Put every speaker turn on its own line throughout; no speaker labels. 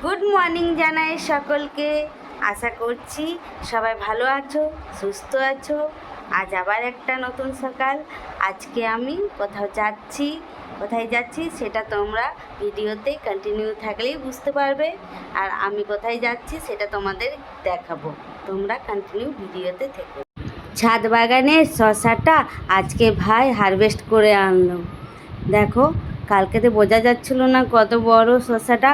Good morning জানাই সকলকে। আশা করছি সবাই ভালো আছো, সুস্থ আছো। আজ আবার একটা নতুন সকাল। আজকে আমি কোথায় যাচ্ছি সেটা তোমরা ভিডিওতে কন্টিনিউ থাকলেই বুঝতে পারবে। আর আমি কোথায় যাচ্ছি সেটা তোমাদের দেখাবো, তোমরা কন্টিনিউ ভিডিওতে থেকো। ছাদ বাগানের শসাটা আজকে ভাই হারভেস্ট করে আনলো। দেখো, কালকেতে বোঝা যাচ্ছিল না কত বড় শসাটা,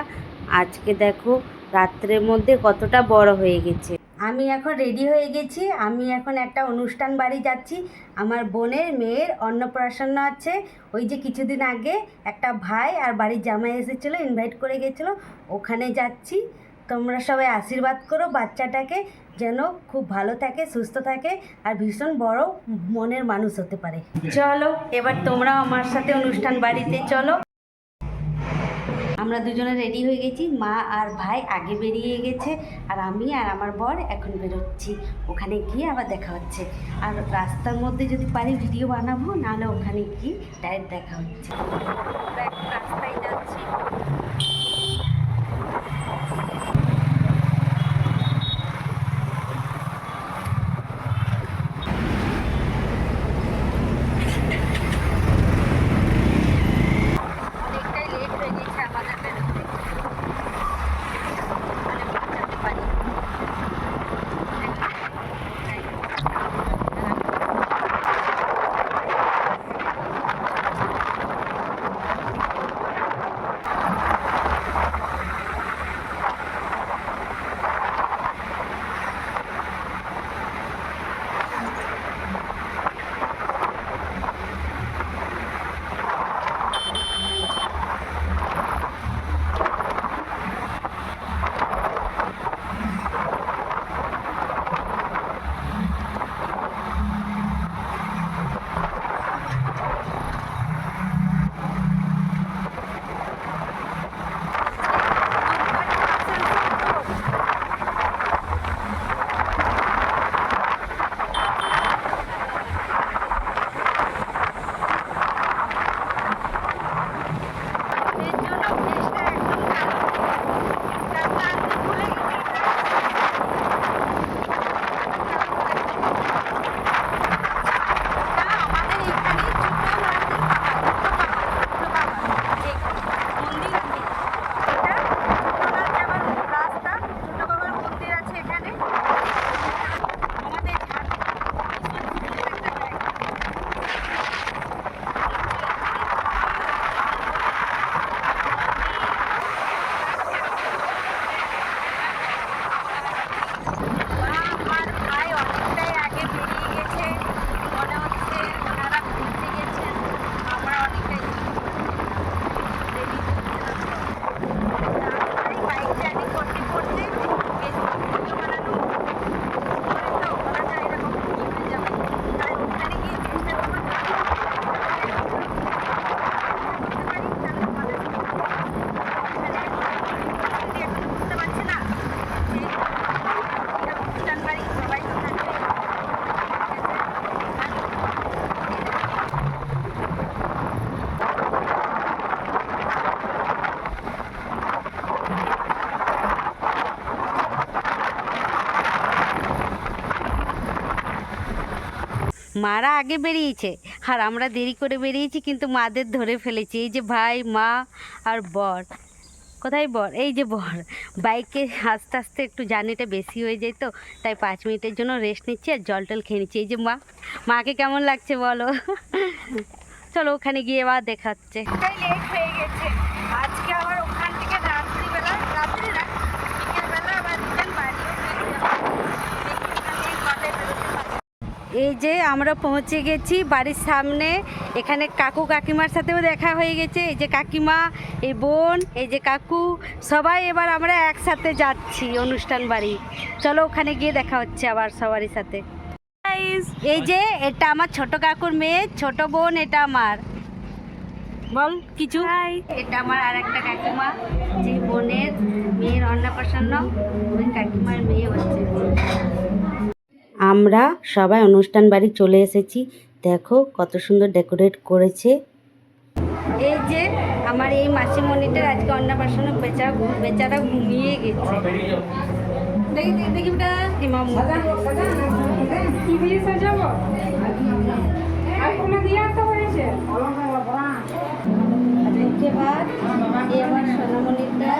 আজকে দেখো রাত্রের মধ্যে কতটা বড় হয়ে গেছে। আমি এখন রেডি হয়ে গেছি, আমি এখন একটা অনুষ্ঠান বাড়ি যাচ্ছি। আমার বোনের মেয়ের অন্নপ্রাশন আছে। ওই যে কিছুদিন আগে একটা ভাই আর বাড়ির জামাই এসেছিলো, ইনভাইট করে গেছিলো, ওখানে যাচ্ছি। তোমরা সবাই আশীর্বাদ করো বাচ্চাটাকে যেন খুব ভালো থাকে, সুস্থ থাকে আর ভীষণ বড় মনের মানুষ হতে পারে। চলো এবার তোমরাও আমার সাথে অনুষ্ঠান বাড়িতে চলো। আমরা দুজনে রেডি হয়ে গেছি, মা আর ভাই আগে বেরিয়ে গেছে আর আমি আর আমার বর এখন বেরোচ্ছি। ওখানে গিয়ে আবার দেখা হচ্ছে। আর রাস্তার মধ্যে যদি পারি ভিডিও বানাবো, নাহলে ওখানে গিয়ে ডাইরেক্ট দেখা হচ্ছে। রাস্তায় যাচ্ছি। মারা আগে বেরিয়েছে আর আমরা দেরি করে বেরিয়েছি, কিন্তু মাদের ধরে ফেলেছি। এই যে ভাই, মা আর বর। কোথায় বর? এই যে বর। বাইকে আস্তে আস্তে একটু জার্নিটা বেশি হয়ে যায়, তো তাই 5 মিনিটের জন্য রেস্ট নিচ্ছি আর জল টল খেয়ে নিচ্ছি। এই যে মা, মাকে কেমন লাগছে বলো? চলো ওখানে গিয়ে আবার দেখা হচ্ছে। লেট হয়ে গেছে আজকে, আবার ওখান থেকে রাত্রিবেলা বিকেলবেলা আবার রিটার্ন বাড়ি। এই যে আমরা পৌঁছে গেছি বাড়ির সামনে। এখানে কাকু কাকিমার সাথেও দেখা হয়ে গেছে। এই যে কাকিমা, এই বোন, এই যে কাকু, সবাই এবার আমরা একসাথে যাচ্ছি অনুষ্ঠান বাড়ি। চলো ওখানে গিয়ে দেখা হচ্ছে আবার সবারই সাথে। এই যে এটা আমার ছোট কাকুর মেয়ে, ছোট বোন, এটা আমার। বল কিছু। এটা আমার আর একটা কাকিমা, যে বোনের মেয়ের অন্নপ্রাশন, ওই কাকিমার মেয়ে হচ্ছে। আমরা সবাই অনুষ্ঠান বাড়ি চলে এসেছি। দেখো কত সুন্দর ডেকোরেট করেছে। এই যে আমার এই মাসিমণিটার আজকে অন্নপ্রাশনে বেচারা ঘুমিয়ে গেছে। দেখি দেখি বেটা ইমাম মুখে ভাত এই আমার সোনামণিটা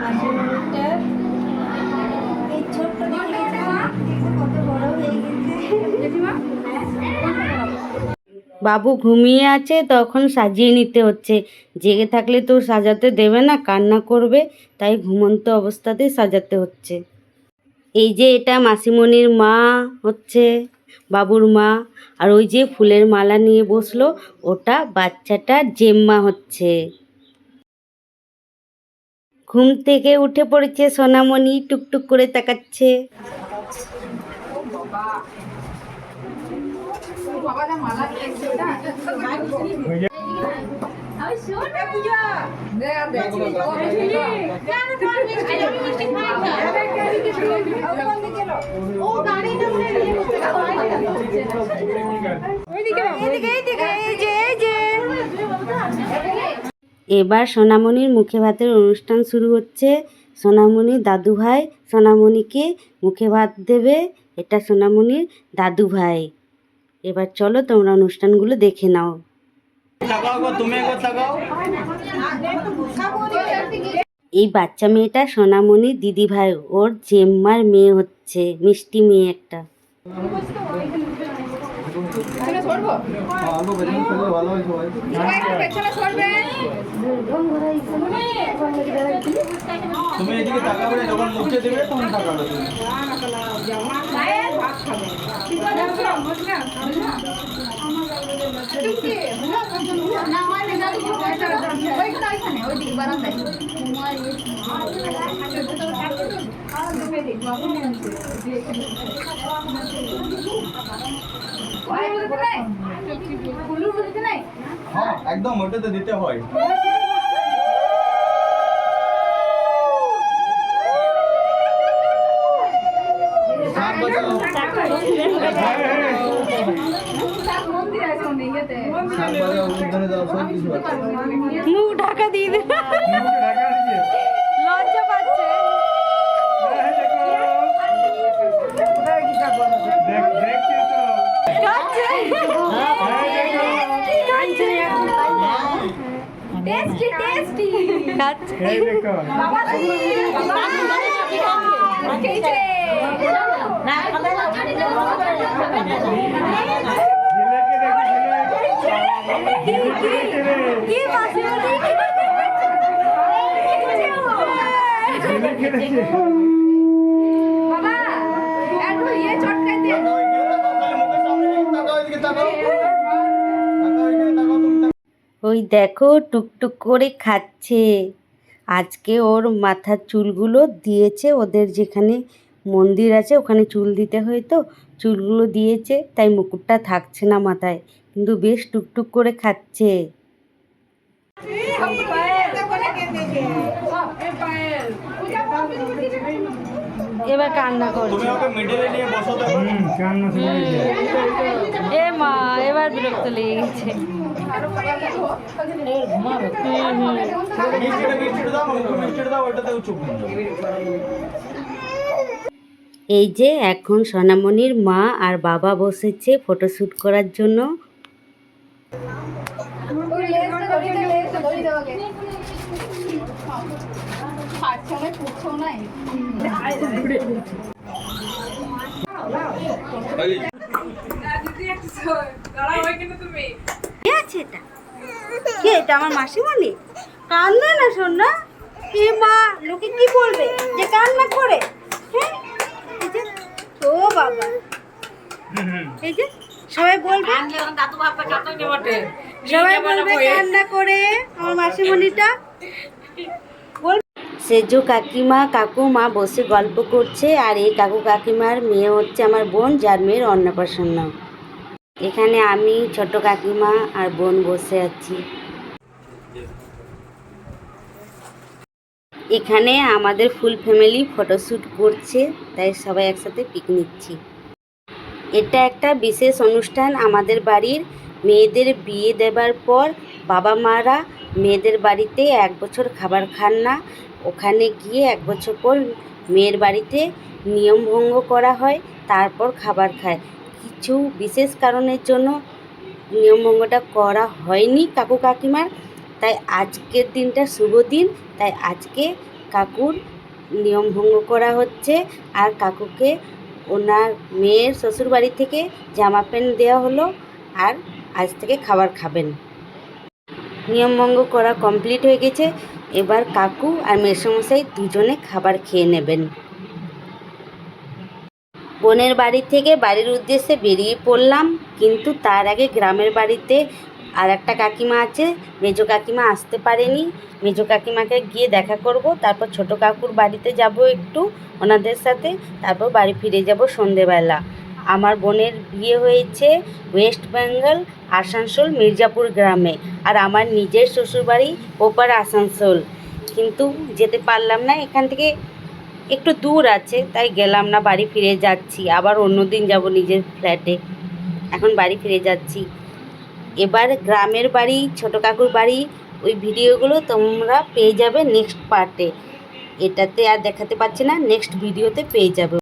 মাসিমণিটা এই ছোট্ট কত বড় হয়ে গেছে। বাবু ঘুমিয়ে আছে তখন সাজিয়ে নিতে হচ্ছে, জেগে থাকলে তো সাজাতে দেবে না, কান্না করবে, তাই ঘুমন্ত অবস্থাতেই সাজাতে হচ্ছে। এই যে এটা মাসিমণির মা হচ্ছে, বাবুর মা, আর ওই যে ফুলের মালা নিয়ে বসলো ওটা বাচ্চাটার জেম্মা হচ্ছে। ঘুম থেকে উঠে পড়েছে সোনামণি, টুকটুক করে তাকাচ্ছে। এবার সোনামণির মুখে ভাতের অনুষ্ঠান শুরু হচ্ছে। সোনামণির দাদু ভাই সোনামণিকে মুখে ভাত দেবে, এটা সোনামণির দাদু ভাই। এবার চলো তোমরা অনুষ্ঠানগুলো দেখে নাও। এই বাচ্চা মেয়েটা সোনামণির দিদি ভাই, ওর জেম্মার মেয়ে হচ্ছে, মিষ্টি মেয়ে একটা।
তুমি এদিকে তাকাবে, যখন মুখে দেবে তখন তাকাবে। হ্যাঁ একদম, ওটাতে দিতে হয়।
মুখ ঢাকা দিয়ে দে, লজ্জা পাচ্ছে। ওই দেখো টুকটুক করে খাচ্ছে। আজকে ওর মাথার চুলগুলো দিয়েছে, ওদের যেখানে মন্দির আছে ওখানে চুল দিতে হয়, তো চুলগুলো দিয়েছে, তাই মুকুটটা থাকছে না মাথায়, কিন্তু বেশ টুকটুক করে খাচ্ছে। এবার কান্না করছে। এ মা, এবার বিরক্ত লেগে গেছে। এই যে এখন সোনামণির মা আর বাবা বসেছে ফটোশ্যুট করার জন্য। এটা আমার মাসিমণি, কান্না না সোনা। এ মা, লোকে কি বলবে যে কান্না করে? হ্যাঁ, ও বাবা, এই যে সবাই বলবে, সবাই বলবে কান্না করে আমার মাসিমণিটা। সেজো কাকিমা কাকুমা বসে গল্প করছে, আর এই কাকু কাকিমার মেয়ে হচ্ছে আমার বোন, যার মেয়ের অন্নপ্রাশন। এখানে আমি ছোট কাকিমা আর বোন বসে আছি। এখানে আমাদের ফুল ফ্যামিলি ফটোশ্যুট করছে, তাই সবাই একসাথে পিক নিচ্ছি। এটা একটা বিশেষ অনুষ্ঠান। আমাদের বাড়ির মেয়েদের বিয়ে দেবার পর বাবা মারা মেয়েদের বাড়িতে 1 বছর খাবার খান না, ওখানে গিয়ে 1 বছর পর মেয়ের বাড়িতে নিয়ম ভঙ্গ করা হয়, তারপর খাবার খায়। কিছু বিশেষ কারণের জন্য নিয়ম ভঙ্গটা করা হয়নি কাকু কাকিমার, তাই আজকের দিনটা শুভ দিন, তাই আজকে কাকুর নিয়ম ভঙ্গ করা হচ্ছে। আর কাকুকে ওনার মেয়ের শ্বশুরবাড়ি থেকে জামা প্যান্ট দেওয়া হলো, আর আজ থেকে খাবার খাবেন। নিয়ম ভঙ্গ করা কমপ্লিট হয়ে গেছে, এবার কাকু আর মেসোমশাই দুজনে খাবার খেয়ে নেবেন। বোনের বাড়ি থেকে বাড়ির উদ্দেশ্যে বেরিয়ে পড়লাম, কিন্তু তার আগে গ্রামের বাড়িতে আর একটা কাকিমা আছে, মেজো কাকিমা আসতে পারেনি। মেজো কাকিমাকে গিয়ে দেখা করব, তারপর ছোটো কাকুর বাড়িতে যাব একটু ওনাদের সাথে, তারপর বাড়ি ফিরে যাব সন্ধেবেলা। আমার বোনের বিয়ে হয়েছে ওয়েস্ট বেঙ্গল আসানসোল মির্জাপুর গ্রামে, আর আমার নিজের শ্বশুরবাড়ি ওপার আসানসোল, কিন্তু যেতে পারলাম না, এখান থেকে একটু দূর আছে, তাই গেলাম না, বাড়ি ফিরে যাচ্ছি। আবার অন্য দিন যাব নিজের ফ্ল্যাটে, এখন বাড়ি ফিরে যাচ্ছি। এবার গ্রামের বাড়ি, ছোটো কাকুর বাড়ি, ওই ভিডিওগুলো তোমরা পেয়ে যাবে নেক্সট পার্টে। এটাতে আর দেখাতে পারছি না, নেক্সট ভিডিওতে পেয়ে যাবে।